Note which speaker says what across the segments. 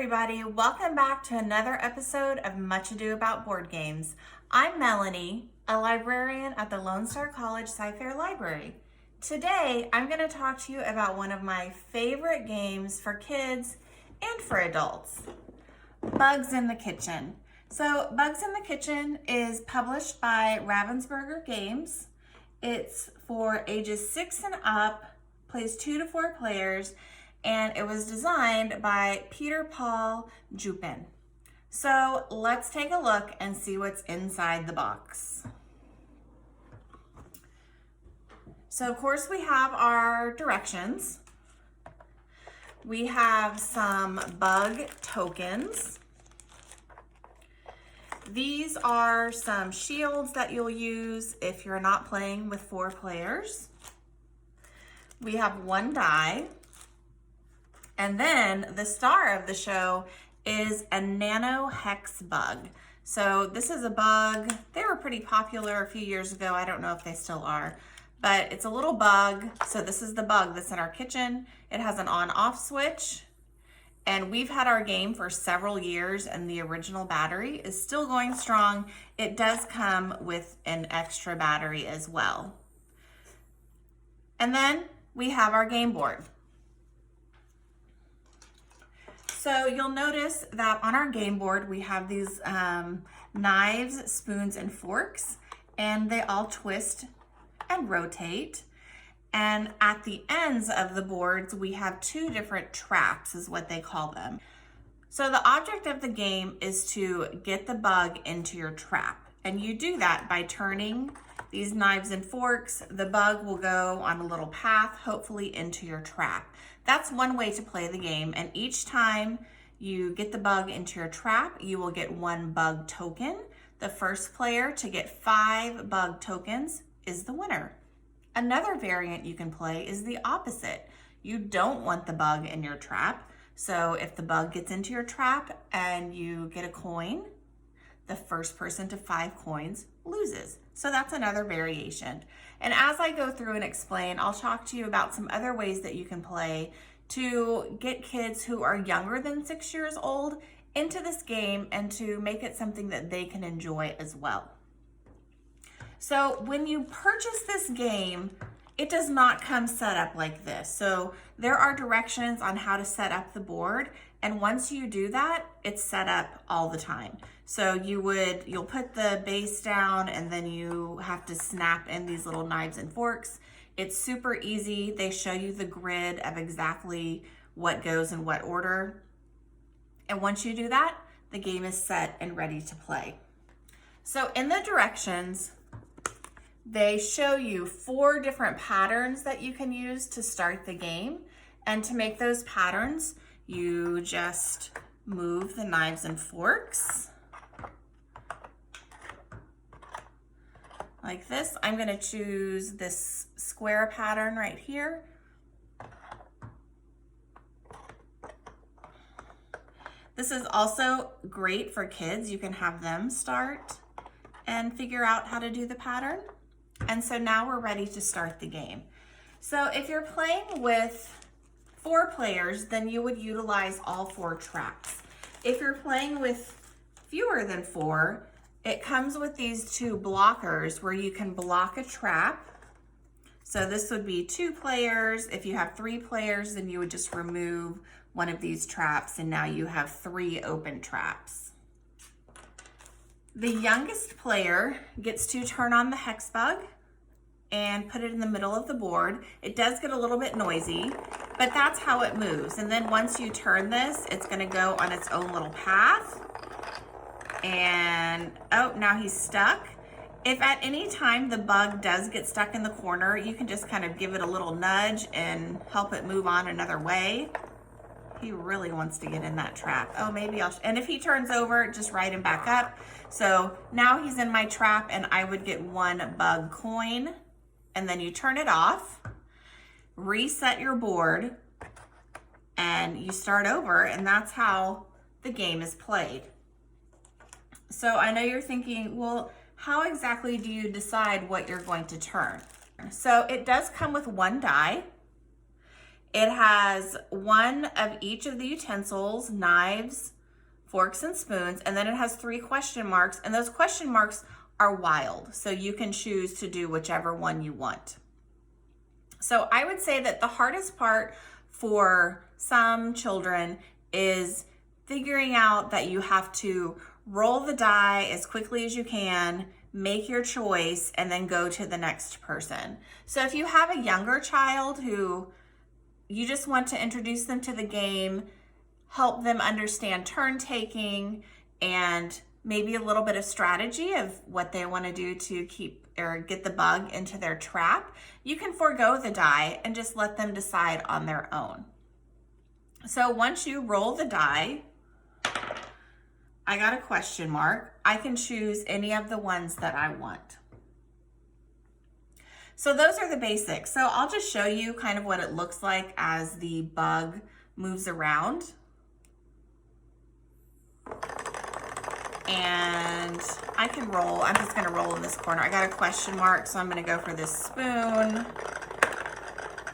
Speaker 1: everybody, welcome back to another episode of Much Ado About Board Games. I'm Melanie, a librarian at the Lone Star College Sci-Fair Library. Today, I'm going to talk to you about one of my favorite games for kids and for adults, Bugs in the Kitchen. So, Bugs in the Kitchen is published by Ravensburger Games. It's for ages 6 and up, plays 2 to 4 players, and it was designed by Peter-Paul Joopen. So let's take a look and see what's inside the box. So of course we have our directions. We have some bug tokens. These are some shields that you'll use if you're not playing with 4 players. We have 1 die. And then the star of the show is a nano hex bug. So this is a bug, they were pretty popular a few years ago. I don't know if they still are, but it's a little bug. So this is the bug that's in our kitchen. It has an on-off switch, and we've had our game for several years, and the original battery is still going strong. It does come with an extra battery as well. And then we have our game board. So you'll notice that on our game board, we have these knives, spoons, and forks, and they all twist and rotate. And at the ends of the boards, we have 2 different traps, is what they call them. So the object of the game is to get the bug into your trap. And you do that by turning these knives and forks. The bug will go on a little path, hopefully into your trap. That's one way to play the game, and each time you get the bug into your trap, you will get 1 bug token. The first player to get 5 bug tokens is the winner. Another variant you can play is the opposite. You don't want the bug in your trap, so if the bug gets into your trap and you get a coin, the first person to 5 coins loses. So that's another variation. And as I go through and explain, I'll talk to you about some other ways that you can play to get kids who are younger than 6 years old into this game and to make it something that they can enjoy as well. So when you purchase this game, it does not come set up like this. So there are directions on how to set up the board, and once you do that, it's set up all the time. So you'll put the base down, and then you have to snap in these little knives and forks. It's super easy. They show you the grid of exactly what goes in what order. And once you do that, the game is set and ready to play. So in the directions, they show you 4 different patterns that you can use to start the game. And to make those patterns, you just move the knives and forks like this. I'm going to choose this square pattern right here. This is also great for kids. You can have them start and figure out how to do the pattern. And so now we're ready to start the game. So if you're playing with 4 players, then you would utilize all 4 traps. If you're playing with fewer than 4, it comes with these 2 blockers where you can block a trap. So this would be 2 players. If you have 3 players, then you would just remove one of these traps, and now you have 3 open traps. The youngest player gets to turn on the hex bug and put it in the middle of the board. It does get a little bit noisy, but that's how it moves. And then once you turn this, it's gonna go on its own little path. And, oh, now he's stuck. If at any time the bug does get stuck in the corner, you can just kind of give it a little nudge and help it move on another way. He really wants to get in that trap. Oh, maybe and if he turns over, just ride him back up. So now he's in my trap, and I would get 1 bug coin, and then you turn it off, reset your board, and you start over, and that's how the game is played. So I know you're thinking, well, how exactly do you decide what you're going to turn? So it does come with 1 die. It has one of each of the utensils, knives, forks, and spoons, and then it has 3 question marks, and those question marks are wild, so you can choose to do whichever one you want. So I would say that the hardest part for some children is figuring out that you have to roll the die as quickly as you can, make your choice, and then go to the next person. So if you have a younger child who you just want to introduce them to the game, help them understand turn taking and maybe a little bit of strategy of what they want to do to keep or get the bug into their trap, you can forego the die and just let them decide on their own. So once you roll the die, I got a question mark. I can choose any of the ones that I want. So those are the basics. So I'll just show you kind of what it looks like as the bug moves around. And I can roll. I'm just gonna roll in this corner. I got a question mark, so I'm gonna go for this spoon.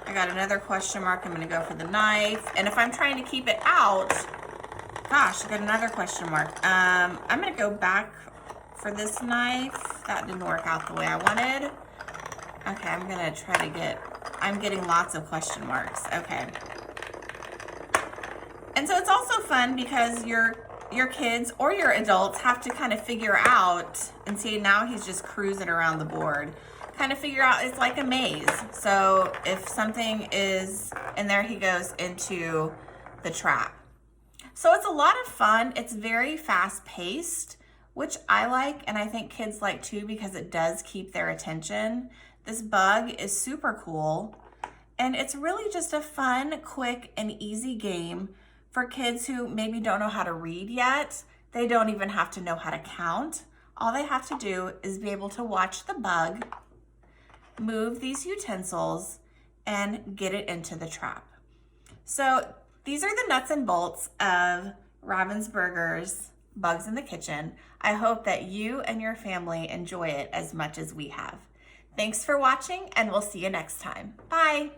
Speaker 1: I got another question mark. I'm gonna go for the knife. And if I'm trying to keep it out, gosh, I got another question mark. I'm gonna go back for this knife. That didn't work out the way I wanted. Okay, I'm gonna try to get, I'm getting lots of question marks. Okay. And so it's also fun because your kids or your adults have to kind of figure out, and see now he's just cruising around the board, kind of figure out, it's like a maze. So if something is, and there he goes into the trap. So it's a lot of fun. It's very fast paced, which I like, and I think kids like too because it does keep their attention. This bug is super cool, and it's really just a fun, quick, and easy game for kids who maybe don't know how to read yet. They don't even have to know how to count. All they have to do is be able to watch the bug move these utensils and get it into the trap. So these are the nuts and bolts of Ravensburger's Bugs in the Kitchen. I hope that you and your family enjoy it as much as we have. Thanks for watching, and we'll see you next time. Bye.